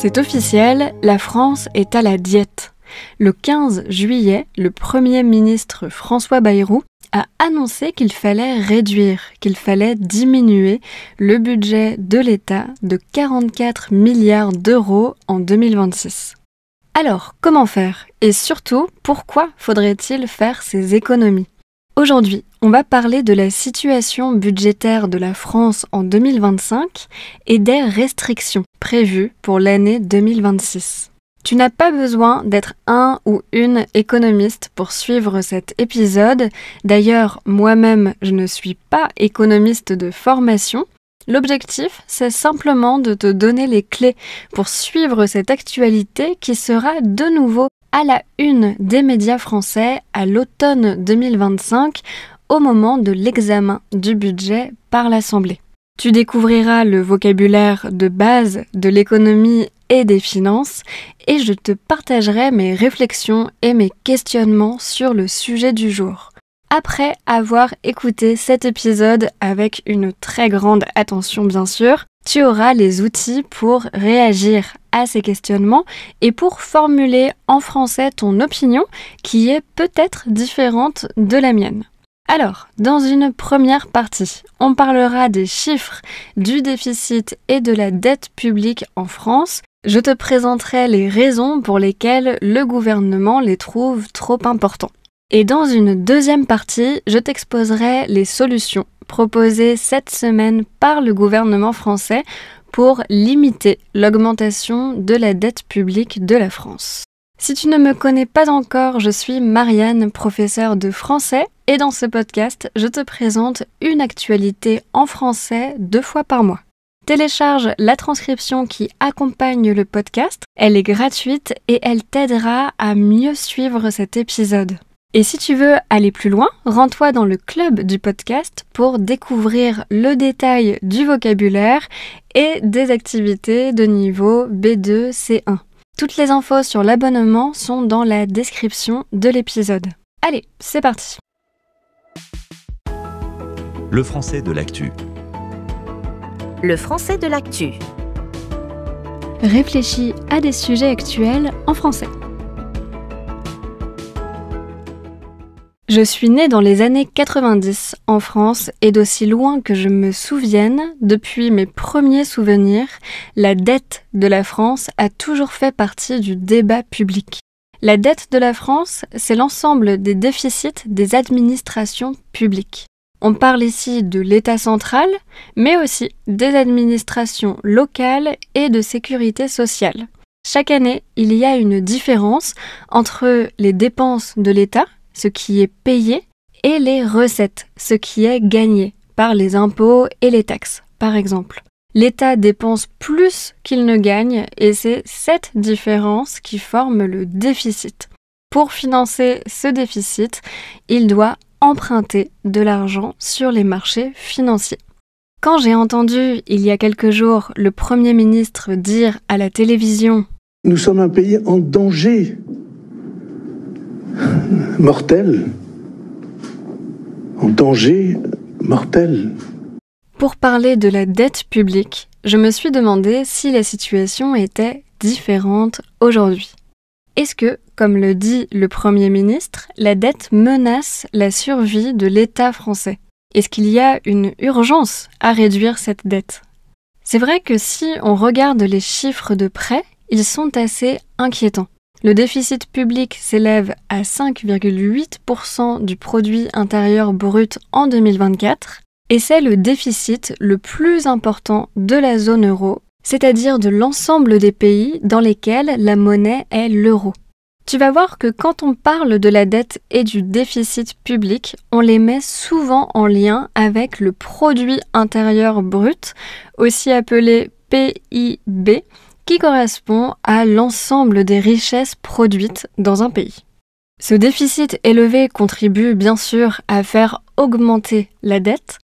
C'est officiel, la France est à la diète. Le 15 juillet, le Premier ministre François Bayrou a annoncé qu'il fallait réduire, qu'il fallait diminuer le budget de l'État de 44 milliards d'euros en 2026. Alors, comment faire? Et surtout, pourquoi faudrait-il faire ces économies? Aujourd'hui, on va parler de la situation budgétaire de la France en 2025 et des restrictions prévues pour l'année 2026. Tu n'as pas besoin d'être un ou une économiste pour suivre cet épisode. D'ailleurs, moi-même, je ne suis pas économiste de formation. L'objectif, c'est simplement de te donner les clés pour suivre cette actualité qui sera de nouveau à la une des médias français à l'automne 2025, au moment de l'examen du budget par l'Assemblée. Tu découvriras le vocabulaire de base de l'économie et des finances, et je te partagerai mes réflexions et mes questionnements sur le sujet du jour. Après avoir écouté cet épisode avec une très grande attention bien sûr, tu auras les outils pour réagir à ces questionnements et pour formuler en français ton opinion qui est peut-être différente de la mienne. Alors, dans une première partie, on parlera des chiffres, du déficit et de la dette publique en France. Je te présenterai les raisons pour lesquelles le gouvernement les trouve trop importants. Et dans une deuxième partie, je t'exposerai les solutions proposées cette semaine par le gouvernement français pour limiter l'augmentation de la dette publique de la France. Si tu ne me connais pas encore, je suis Marianne, professeure de français, et dans ce podcast, je te présente une actualité en français 2 fois par mois. Télécharge la transcription qui accompagne le podcast, elle est gratuite et elle t'aidera à mieux suivre cet épisode. Et si tu veux aller plus loin, rends-toi dans le club du podcast pour découvrir le détail du vocabulaire et des activités de niveau B2, C1. Toutes les infos sur l'abonnement sont dans la description de l'épisode. Allez, c'est parti! Le français de l'actu. Le français de l'actu. Réfléchis à des sujets actuels en français. Je suis née dans les années 90 en France et d'aussi loin que je me souvienne, depuis mes premiers souvenirs, la dette de la France a toujours fait partie du débat public. La dette de la France, c'est l'ensemble des déficits des administrations publiques. On parle ici de l'État central, mais aussi des administrations locales et de sécurité sociale. Chaque année, il y a une différence entre les dépenses de l'État, ce qui est payé, et les recettes, ce qui est gagné par les impôts et les taxes, par exemple. L'État dépense plus qu'il ne gagne et c'est cette différence qui forme le déficit. Pour financer ce déficit, il doit emprunter de l'argent sur les marchés financiers. Quand j'ai entendu, il y a quelques jours, le Premier ministre dire à la télévision « Nous sommes un pays en danger mortel, en danger mortel ». Pour parler de la dette publique, je me suis demandé si la situation était différente aujourd'hui. Est-ce que, comme le dit le Premier ministre, la dette menace la survie de l'État français? Est-ce qu'il y a une urgence à réduire cette dette? C'est vrai que si on regarde les chiffres de près, ils sont assez inquiétants. Le déficit public s'élève à 5,8% du produit intérieur brut en 2024 et c'est le déficit le plus important de la zone euro, c'est-à-dire de l'ensemble des pays dans lesquels la monnaie est l'euro. Tu vas voir que quand on parle de la dette et du déficit public, on les met souvent en lien avec le produit intérieur brut, aussi appelé PIB, qui correspond à l'ensemble des richesses produites dans un pays. Ce déficit élevé contribue bien sûr à faire augmenter la dette.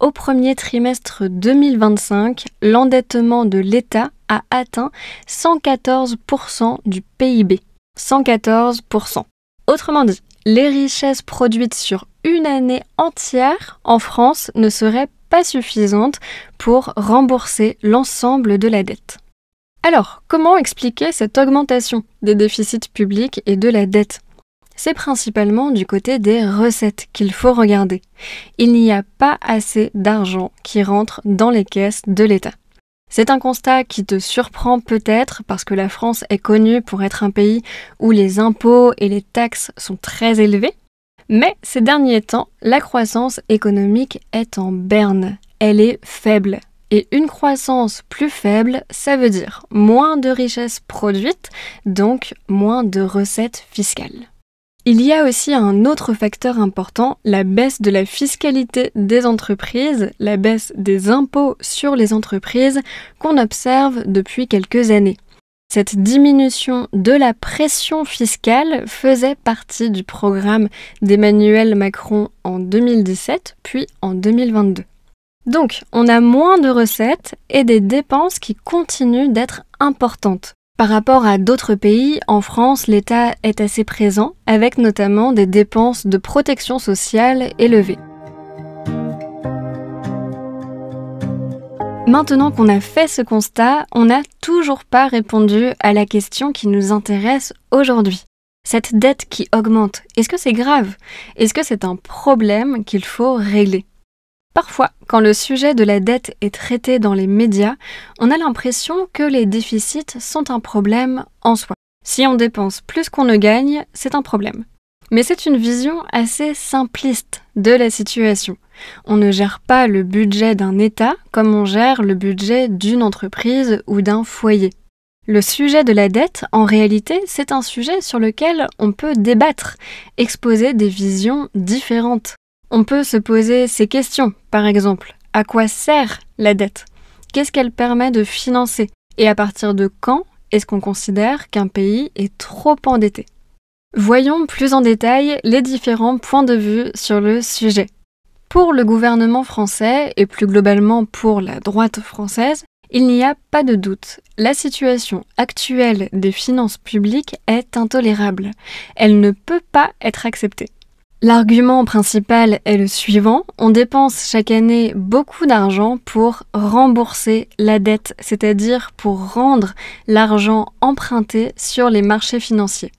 Au premier trimestre 2025, l'endettement de l'État a atteint 114% du PIB. 114%. Autrement dit, les richesses produites sur une année entière en France ne seraient pas suffisantes pour rembourser l'ensemble de la dette. Alors, comment expliquer cette augmentation des déficits publics et de la dette ? C'est principalement du côté des recettes qu'il faut regarder. Il n'y a pas assez d'argent qui rentre dans les caisses de l'État. C'est un constat qui te surprend peut-être parce que la France est connue pour être un pays où les impôts et les taxes sont très élevés. Mais ces derniers temps, la croissance économique est en berne. Elle est faible. Et une croissance plus faible, ça veut dire moins de richesses produites, donc moins de recettes fiscales. Il y a aussi un autre facteur important, la baisse de la fiscalité des entreprises, la baisse des impôts sur les entreprises qu'on observe depuis quelques années. Cette diminution de la pression fiscale faisait partie du programme d'Emmanuel Macron en 2017, puis en 2022. Donc, on a moins de recettes et des dépenses qui continuent d'être importantes. Par rapport à d'autres pays, en France, l'État est assez présent, avec notamment des dépenses de protection sociale élevées. Maintenant qu'on a fait ce constat, on n'a toujours pas répondu à la question qui nous intéresse aujourd'hui. Cette dette qui augmente, est-ce que c'est grave ? Est-ce que c'est un problème qu'il faut régler ? Parfois, quand le sujet de la dette est traité dans les médias, on a l'impression que les déficits sont un problème en soi. Si on dépense plus qu'on ne gagne, c'est un problème. Mais c'est une vision assez simpliste de la situation. On ne gère pas le budget d'un État comme on gère le budget d'une entreprise ou d'un foyer. Le sujet de la dette, en réalité, c'est un sujet sur lequel on peut débattre, exposer des visions différentes. On peut se poser ces questions, par exemple. À quoi sert la dette ? Qu'est-ce qu'elle permet de financer ? Et à partir de quand est-ce qu'on considère qu'un pays est trop endetté ? Voyons plus en détail les différents points de vue sur le sujet. Pour le gouvernement français, et plus globalement pour la droite française, il n'y a pas de doute. La situation actuelle des finances publiques est intolérable. Elle ne peut pas être acceptée. L'argument principal est le suivant, on dépense chaque année beaucoup d'argent pour rembourser la dette, c'est-à-dire pour rendre l'argent emprunté sur les marchés financiers.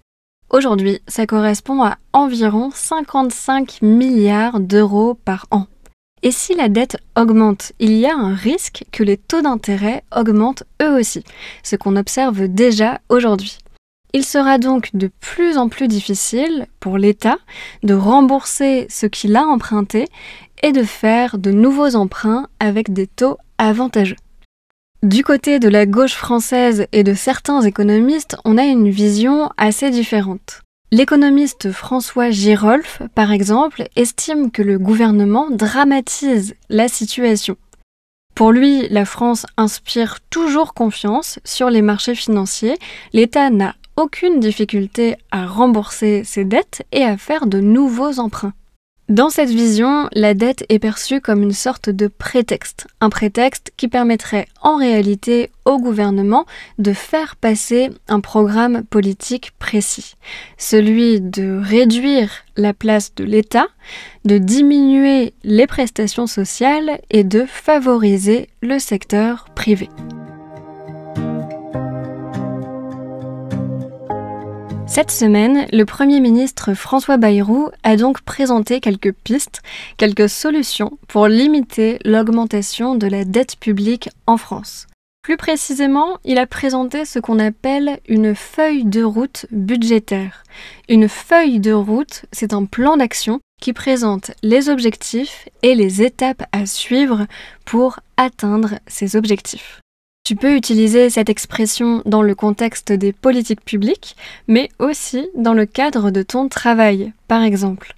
Aujourd'hui, ça correspond à environ 55 milliards d'euros par an. Et si la dette augmente, il y a un risque que les taux d'intérêt augmentent eux aussi, ce qu'on observe déjà aujourd'hui. Il sera donc de plus en plus difficile pour l'État de rembourser ce qu'il a emprunté et de faire de nouveaux emprunts avec des taux avantageux. Du côté de la gauche française et de certains économistes, on a une vision assez différente. L'économiste François Girolf, par exemple, estime que le gouvernement dramatise la situation. Pour lui, la France inspire toujours confiance sur les marchés financiers. L'État n'a aucune difficulté à rembourser ses dettes et à faire de nouveaux emprunts. Dans cette vision, la dette est perçue comme une sorte de prétexte, un prétexte qui permettrait en réalité au gouvernement de faire passer un programme politique précis, celui de réduire la place de l'État, de diminuer les prestations sociales et de favoriser le secteur privé. Cette semaine, le Premier ministre François Bayrou a donc présenté quelques pistes, quelques solutions pour limiter l'augmentation de la dette publique en France. Plus précisément, il a présenté ce qu'on appelle une feuille de route budgétaire. Une feuille de route, c'est un plan d'action qui présente les objectifs et les étapes à suivre pour atteindre ces objectifs. Tu peux utiliser cette expression dans le contexte des politiques publiques, mais aussi dans le cadre de ton travail, par exemple.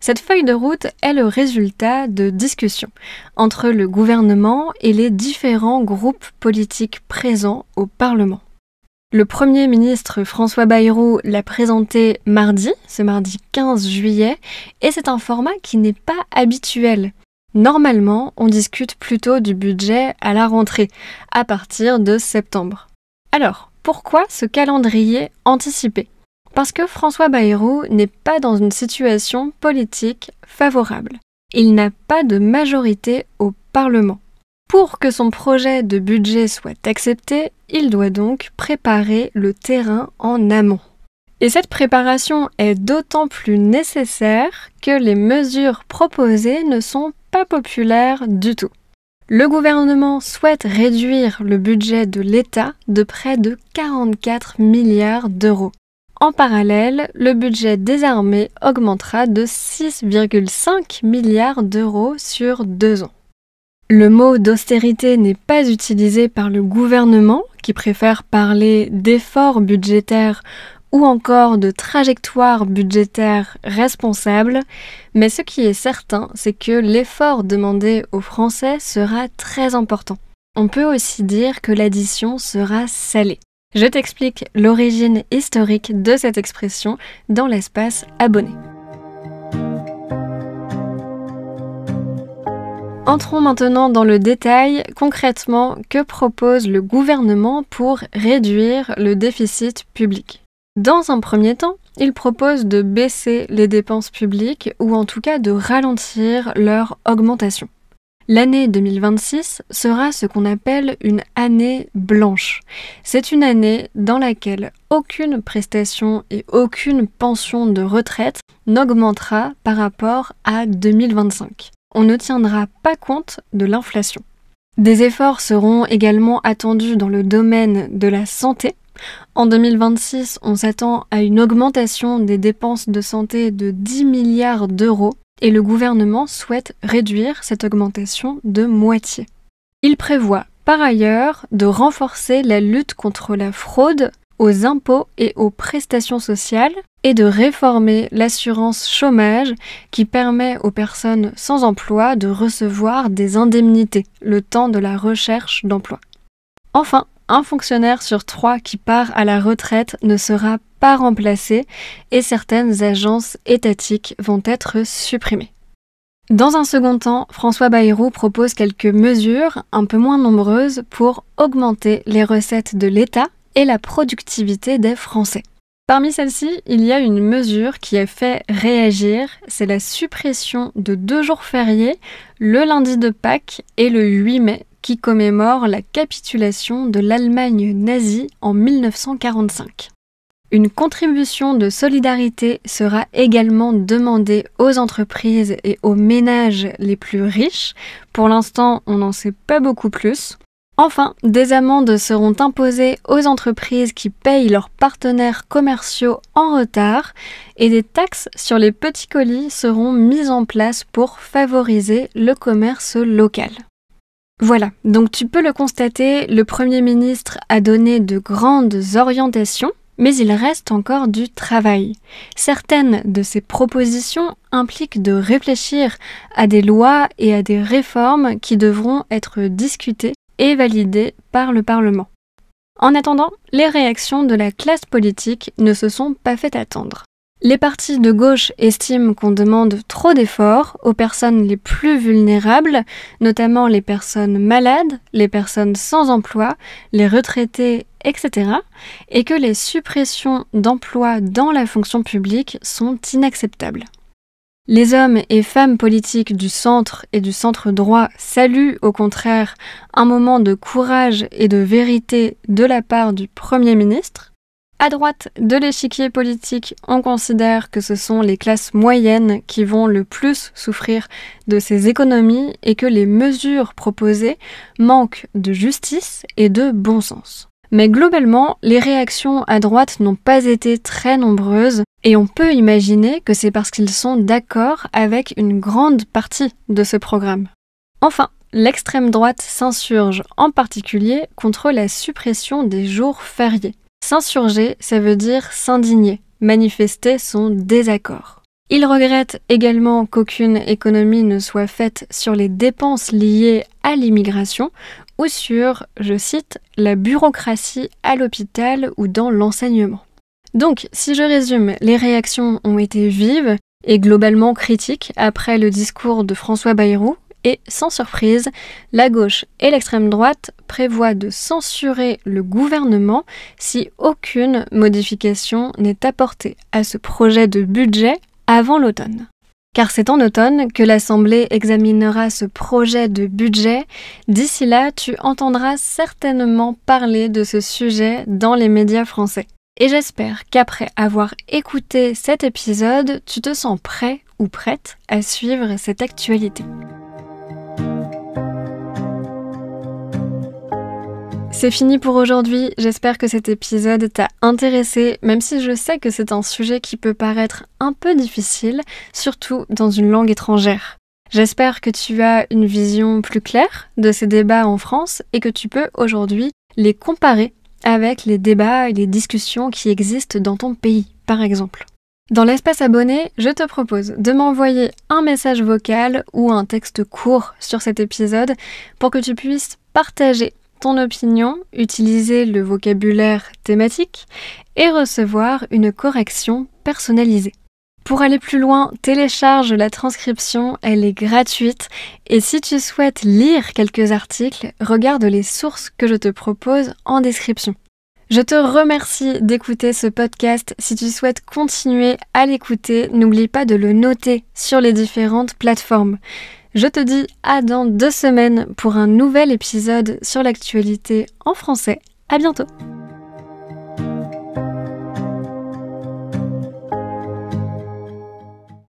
Cette feuille de route est le résultat de discussions entre le gouvernement et les différents groupes politiques présents au Parlement. Le Premier ministre François Bayrou l'a présenté mardi, ce mardi 15 juillet, et c'est un format qui n'est pas habituel. Normalement, on discute plutôt du budget à la rentrée, à partir de septembre. Alors, pourquoi ce calendrier anticipé ? Parce que François Bayrou n'est pas dans une situation politique favorable. Il n'a pas de majorité au Parlement. Pour que son projet de budget soit accepté, il doit donc préparer le terrain en amont. Et cette préparation est d'autant plus nécessaire que les mesures proposées ne sont pas populaires du tout. Le gouvernement souhaite réduire le budget de l'État de près de 44 milliards d'euros. En parallèle, le budget des armées augmentera de 6,5 milliards d'euros sur 2 ans. Le mot d'austérité n'est pas utilisé par le gouvernement, qui préfère parler d'efforts budgétaires ou encore de trajectoire budgétaire responsable, mais ce qui est certain, c'est que l'effort demandé aux Français sera très important. On peut aussi dire que l'addition sera salée. Je t'explique l'origine historique de cette expression dans l'espace abonné. Entrons maintenant dans le détail. Concrètement, que propose le gouvernement pour réduire le déficit public ? Dans un premier temps, il propose de baisser les dépenses publiques ou en tout cas de ralentir leur augmentation. L'année 2026 sera ce qu'on appelle une année blanche. C'est une année dans laquelle aucune prestation et aucune pension de retraite n'augmentera par rapport à 2025. On ne tiendra pas compte de l'inflation. Des efforts seront également attendus dans le domaine de la santé. En 2026, on s'attend à une augmentation des dépenses de santé de 10 milliards d'euros et le gouvernement souhaite réduire cette augmentation de moitié. Il prévoit par ailleurs de renforcer la lutte contre la fraude aux impôts et aux prestations sociales et de réformer l'assurance chômage qui permet aux personnes sans emploi de recevoir des indemnités le temps de la recherche d'emploi. Enfin, un fonctionnaire sur 3 qui part à la retraite ne sera pas remplacé et certaines agences étatiques vont être supprimées. Dans un second temps, François Bayrou propose quelques mesures un peu moins nombreuses pour augmenter les recettes de l'État et la productivité des Français. Parmi celles-ci, il y a une mesure qui a fait réagir, c'est la suppression de 2 jours fériés, le lundi de Pâques et le 8 mai, qui commémore la capitulation de l'Allemagne nazie en 1945. Une contribution de solidarité sera également demandée aux entreprises et aux ménages les plus riches. Pour l'instant, on n'en sait pas beaucoup plus. Enfin, des amendes seront imposées aux entreprises qui payent leurs partenaires commerciaux en retard et des taxes sur les petits colis seront mises en place pour favoriser le commerce local. Voilà, donc tu peux le constater, le Premier ministre a donné de grandes orientations, mais il reste encore du travail. Certaines de ces propositions impliquent de réfléchir à des lois et à des réformes qui devront être discutées et validées par le Parlement. En attendant, les réactions de la classe politique ne se sont pas fait attendre. Les partis de gauche estiment qu'on demande trop d'efforts aux personnes les plus vulnérables, notamment les personnes malades, les personnes sans emploi, les retraités, etc., et que les suppressions d'emplois dans la fonction publique sont inacceptables. Les hommes et femmes politiques du centre et du centre droit saluent au contraire un moment de courage et de vérité de la part du Premier ministre. À droite de l'échiquier politique, on considère que ce sont les classes moyennes qui vont le plus souffrir de ces économies et que les mesures proposées manquent de justice et de bon sens. Mais globalement, les réactions à droite n'ont pas été très nombreuses et on peut imaginer que c'est parce qu'ils sont d'accord avec une grande partie de ce programme. Enfin, l'extrême droite s'insurge en particulier contre la suppression des jours fériés. S'insurger, ça veut dire s'indigner, manifester son désaccord. Il regrette également qu'aucune économie ne soit faite sur les dépenses liées à l'immigration ou sur, je cite, la bureaucratie à l'hôpital ou dans l'enseignement. Donc, si je résume, les réactions ont été vives et globalement critiques après le discours de François Bayrou. Et, sans surprise, la gauche et l'extrême droite prévoient de censurer le gouvernement si aucune modification n'est apportée à ce projet de budget avant l'automne. Car c'est en automne que l'Assemblée examinera ce projet de budget. D'ici là, tu entendras certainement parler de ce sujet dans les médias français. Et j'espère qu'après avoir écouté cet épisode, tu te sens prêt ou prête à suivre cette actualité. C'est fini pour aujourd'hui, j'espère que cet épisode t'a intéressé, même si je sais que c'est un sujet qui peut paraître un peu difficile, surtout dans une langue étrangère. J'espère que tu as une vision plus claire de ces débats en France et que tu peux aujourd'hui les comparer avec les débats et les discussions qui existent dans ton pays, par exemple. Dans l'espace abonné, je te propose de m'envoyer un message vocal ou un texte court sur cet épisode pour que tu puisses partager ton opinion, utiliser le vocabulaire thématique et recevoir une correction personnalisée. Pour aller plus loin, télécharge la transcription, elle est gratuite et si tu souhaites lire quelques articles, regarde les sources que je te propose en description. Je te remercie d'écouter ce podcast. Si tu souhaites continuer à l'écouter, n'oublie pas de le noter sur les différentes plateformes. Je te dis à dans 2 semaines pour un nouvel épisode sur l'actualité en français. À bientôt!